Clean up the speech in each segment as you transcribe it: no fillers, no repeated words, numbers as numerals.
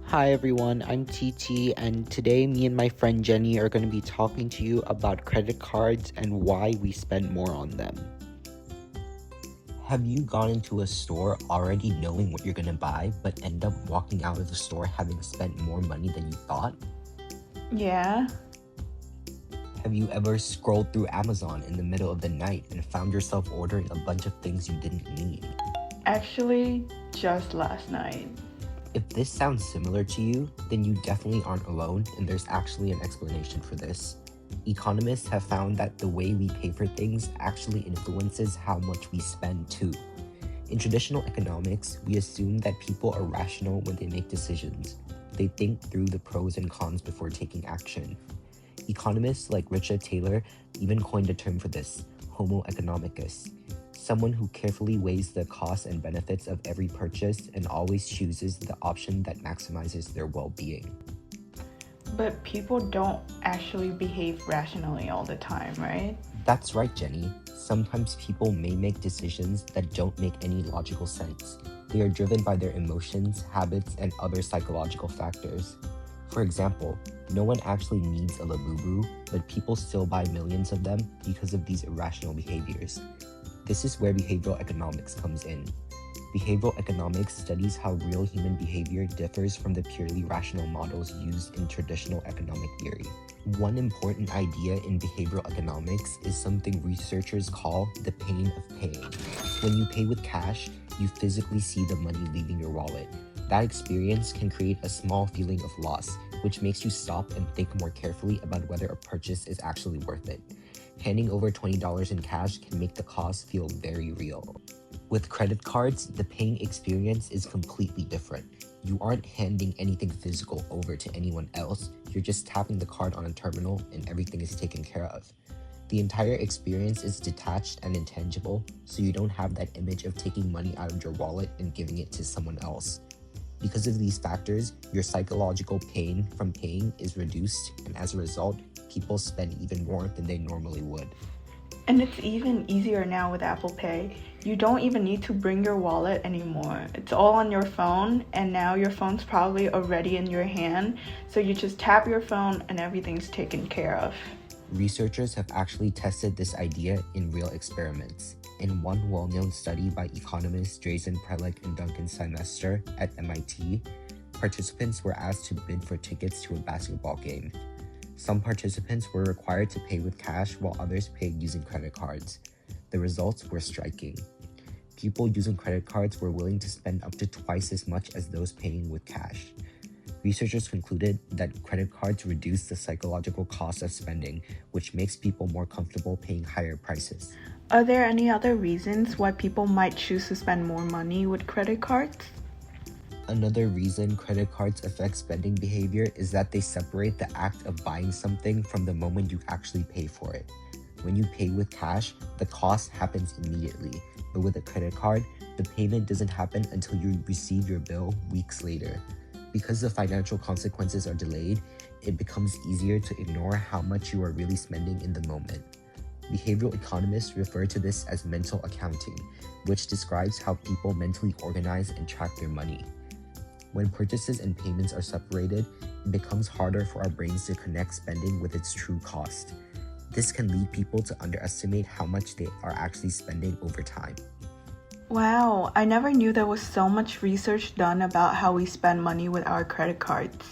Hi everyone, I'm TT, and today me and my friend Jenny are going to be talking to you about credit cards and why we spend more on them. Have you gone into a store already knowing what you're gonna buy, but end up walking out of the store having spent more money than you thought? Yeah, Have you ever scrolled through Amazon in the middle of the night and found yourself ordering a bunch of things you didn't need? actually, just last night. If this sounds similar to you, then you definitely aren't alone, and there's actually an explanation for this. Economists have found that the way we pay for things actually influences how much we spend too. In traditional economics, we assume that people are rational when they make decisions. They think through the pros and cons before taking action. Economists like Richard Taylor even coined a term for this, Homo economicus, someone who carefully weighs the costs and benefits of every purchase and always chooses the option that maximizes their well-being. But people don't actually behave rationally all the time, right? That's right, Jenny. Sometimes people may make decisions that don't make any logical sense. They are driven by their emotions, habits, and other psychological factors. For example, no one actually needs a Labubu, but people still buy millions of them because of these irrational behaviors. This is where behavioral economics comes in. Behavioral economics studies how real human behavior differs from the purely rational models used in traditional economic theory. One important idea in behavioral economics is something researchers call the pain of paying. When you pay with cash, you physically see the money leaving your wallet. That experience can create a small feeling of loss, which makes you stop and think more carefully about whether a purchase is actually worth it. Handing over $20 in cash can make the cost feel very real. With credit cards, the paying experience is completely different. You aren't handing anything physical over to anyone else, you're just tapping the card on a terminal and everything is taken care of. The entire experience is detached and intangible, so you don't have that image of taking money out of your wallet and giving it to someone else. Because of these factors, your psychological pain from paying is reduced, and as a result, people spend even more than they normally would. And it's even easier now with Apple Pay. You don't even need to bring your wallet anymore. It's all on your phone, and now your phone's probably already in your hand, so you just tap your phone and everything's taken care of. Researchers have actually tested this idea in real experiments. In one well-known study by economists Jason Prelec and Duncan Semester at MIT, participants were asked to bid for tickets to a basketball game. Some participants were required to pay with cash while others paid using credit cards. The results were striking. People using credit cards were willing to spend up to twice as much as those paying with cash. Researchers concluded that credit cards reduce the psychological cost of spending, which makes people more comfortable paying higher prices. Are there any other reasons why people might choose to spend more money with credit cards? Another reason credit cards affect spending behavior is that they separate the act of buying something from the moment you actually pay for it. When you pay with cash, the cost happens immediately, but with a credit card, the payment doesn't happen until you receive your bill weeks later. Because the financial consequences are delayed, it becomes easier to ignore how much you are really spending in the moment. Behavioral economists refer to this as mental accounting, which describes how people mentally organize and track their money. When purchases and payments are separated, it becomes harder for our brains to connect spending with its true cost. This can lead people to underestimate how much they are actually spending over time. Wow, I never knew there was so much research done about how we spend money with our credit cards.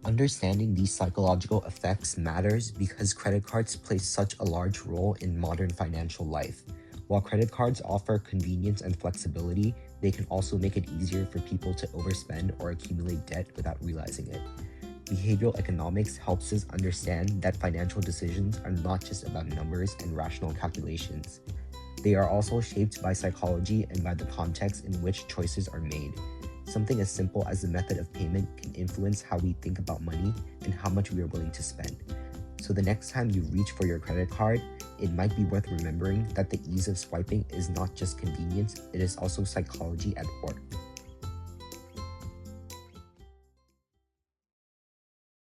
Understanding these psychological effects matters because credit cards play such a large role in modern financial life. While credit cards offer convenience and flexibility, they can also make it easier for people to overspend or accumulate debt without realizing it. Behavioral economics helps us understand that financial decisions are not just about numbers and rational calculations. They are also shaped by psychology and by the context in which choices are made. Something as simple as the method of payment can influence how we think about money and how much we are willing to spend. So the next time you reach for your credit card, it might be worth remembering that the ease of swiping is not just convenience, it is also psychology at work.